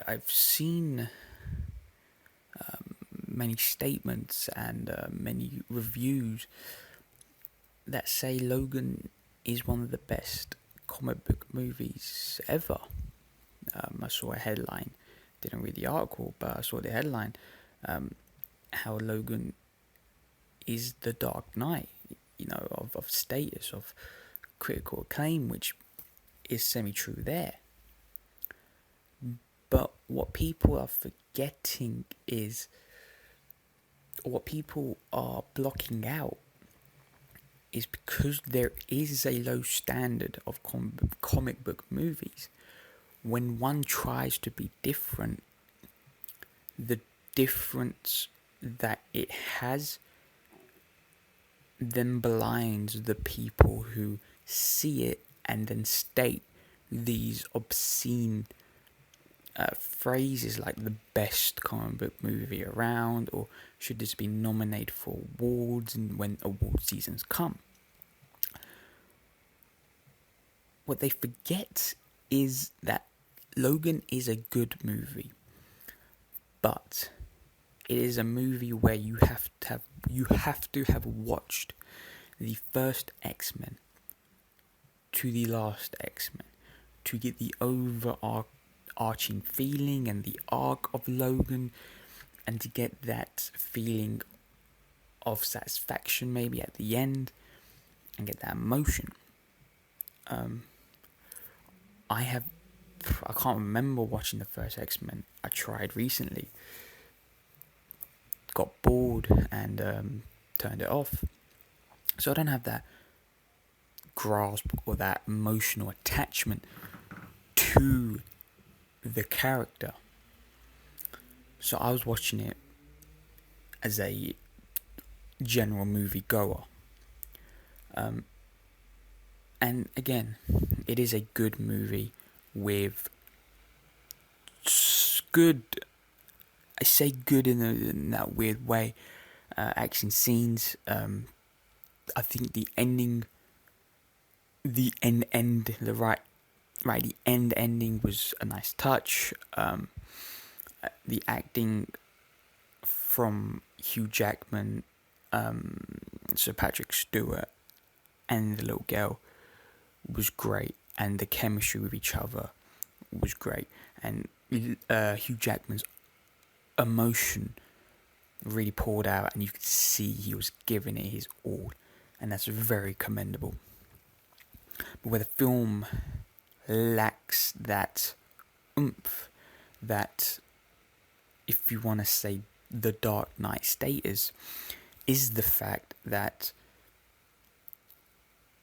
I've seen many statements and many reviews that say Logan is one of the best comic book movies ever. I saw a headline, didn't read the article, but I saw the headline, how Logan is the Dark Knight, of status, of critical acclaim, which is semi-true there. But what people are forgetting is, what people are blocking out is because there is a low standard of comic book movies. When one tries to be different, the difference that it has then blinds the people who see it and then state these obscene phrases like the best comic book movie around, or should this be nominated for awards and when award seasons come. What they forget is that Logan is a good movie, but it is a movie where you have to have watched the first X-Men to the last X-Men to get the overarching feeling and the arc of Logan, and to get that feeling of satisfaction maybe at the end and get that emotion. I can't remember watching the first X-Men. I tried recently, got bored and turned it off. So I don't have that grasp or that emotional attachment to the character. So I was watching it as a general movie goer. And again, it is a good movie with good, I say good in that weird way, action scenes. I think the ending, the end ending was a nice touch. The acting from Hugh Jackman, Sir Patrick Stewart, and the little girl was great, and the chemistry with each other was great, and Hugh Jackman's emotion really poured out, and you could see he was giving it his all, and that's very commendable. But where the film lacks that oomph, that, if you want to say, the Dark Knight status, is the fact that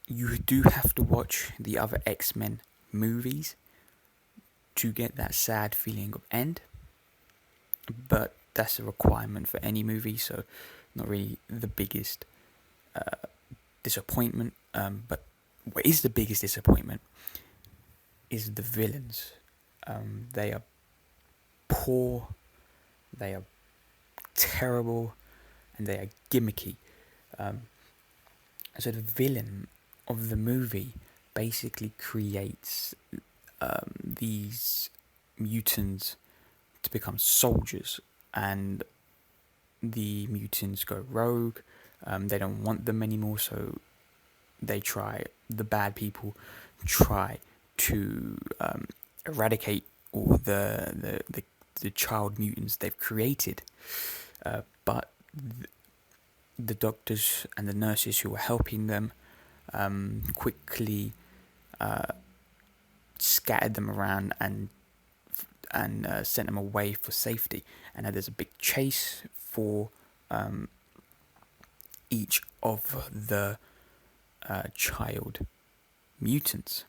you do have to watch the other X-Men movies to get that sad feeling of end. But that's a requirement for any movie, so not really the biggest disappointment. But what is the biggest disappointment is the villains. They are poor, they are terrible, and they are gimmicky. So the villain of the movie basically creates these mutants to become soldiers, and the mutants go rogue. They don't want them anymore, so the bad people try to eradicate all the child mutants they've created. But the doctors and the nurses who are helping them quickly scattered them around and sent them away for safety. And now there's a big chase for each of the child mutants.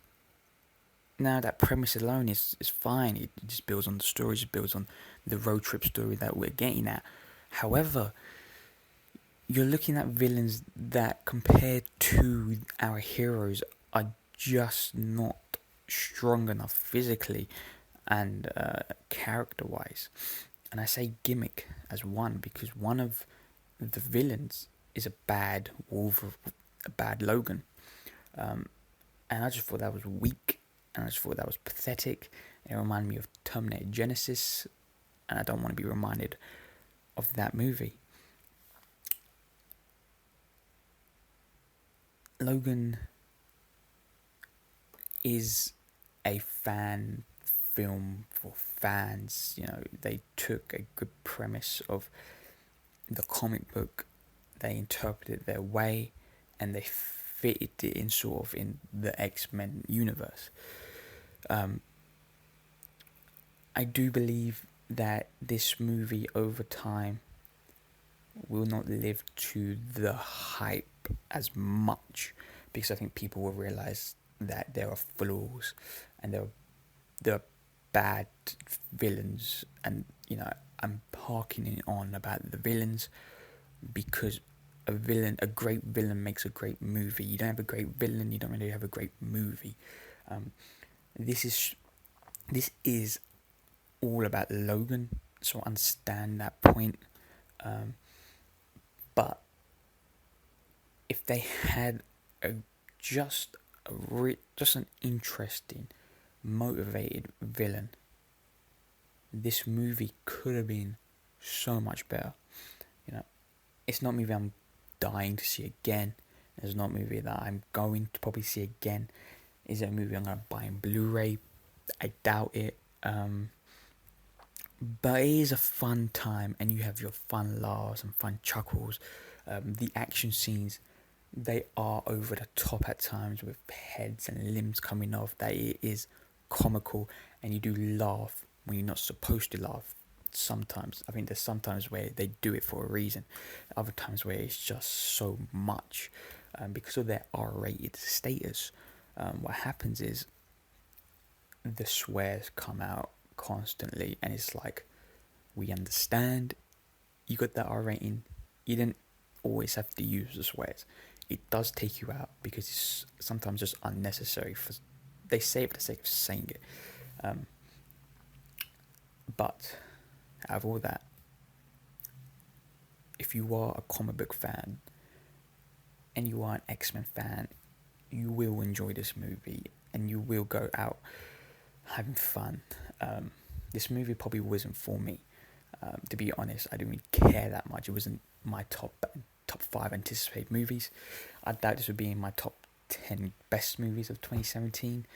Now that premise alone is fine. It just builds on the story, just builds on the road trip story that we're getting at. However, you're looking at villains that, compared to our heroes, are just not strong enough physically and character-wise. And I say gimmick as one because one of the villains is a bad Logan. And I just thought that was weak, and I just thought that was pathetic. It reminded me of Terminator Genesis, and I don't want to be reminded of that movie. Logan is a fan film for fans. They took a good premise of the comic book, they interpreted it their way, and they fitted it in sort of in the X-Men universe. I do believe that this movie over time will not live to the hype as much, because I think people will realize that there are flaws and there are bad villains, and I'm harking on about the villains because a great villain makes a great movie. You don't have a great villain, you don't really have a great movie. This is all about Logan, so I understand that point. But if they had just an interesting, motivated villain, this movie could have been so much better. It's not a movie I'm dying to see again. It's not a movie that I'm going to probably see again. Is it a movie I'm going to buy in Blu-ray? I doubt it. But it is a fun time, and you have your fun laughs and fun chuckles. The action scenes, they are over the top at times, with heads and limbs coming off. That it is comical, and you do laugh when you're not supposed to laugh. Sometimes, I think there's sometimes where they do it for a reason. Other times where it's just so much, because of their R-rated status. What happens is the swears come out constantly, and it's like, we understand you got that R rating, you didn't always have to use the swears. It does take you out because it's sometimes just unnecessary. They say it for the sake of saying it. But out of all that, if you are a comic book fan and you are an X-Men fan, you will enjoy this movie and you will go out having fun. This movie probably wasn't for me. To be honest, I didn't really care that much. It wasn't my top 5 anticipated movies. I doubt this would be in my top 10 best movies of 2017.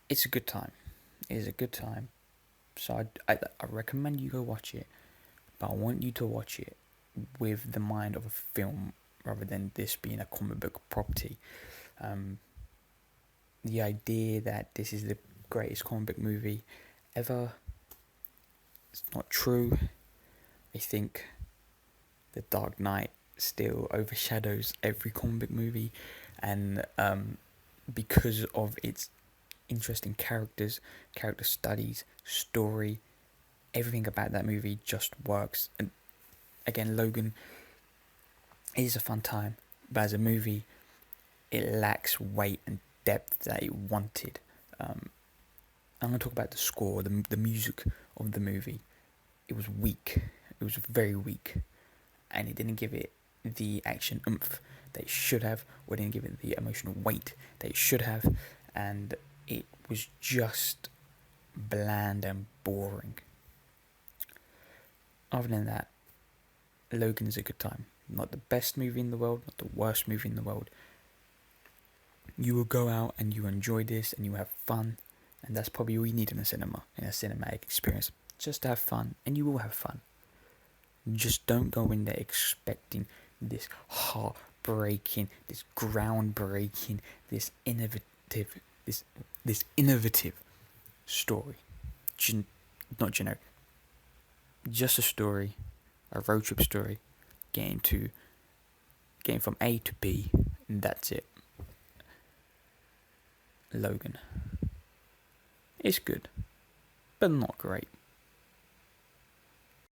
It's a good time. It is a good time. So I recommend you go watch it, but I want you to watch it with the mind of a film rather than this being a comic book property. The idea that this is the greatest comic book movie ever, it's not true. I think The Dark Knight still overshadows every comic book movie, and because of its interesting characters, character studies, story, everything about that movie just works. And again, Logan is a fun time, but as a movie, it lacks weight and depth that it wanted. I'm going to talk about the score, the music of the movie. It was weak. It was very weak, and it didn't give it the action oomph that it should have, or didn't give it the emotional weight that it should have, and it was just bland and boring. Other than that, Logan is a good time. Not the best movie in the world, not the worst movie in the world. You will go out and you enjoy this and you have fun, and that's probably all you need in a cinematic experience. Just to have fun, and you will have fun. Just don't go in there expecting this heartbreaking, this groundbreaking, this innovative story. Not generic. Just a story, a road trip story, getting from A to B, and that's it. Logan. It's good, but not great.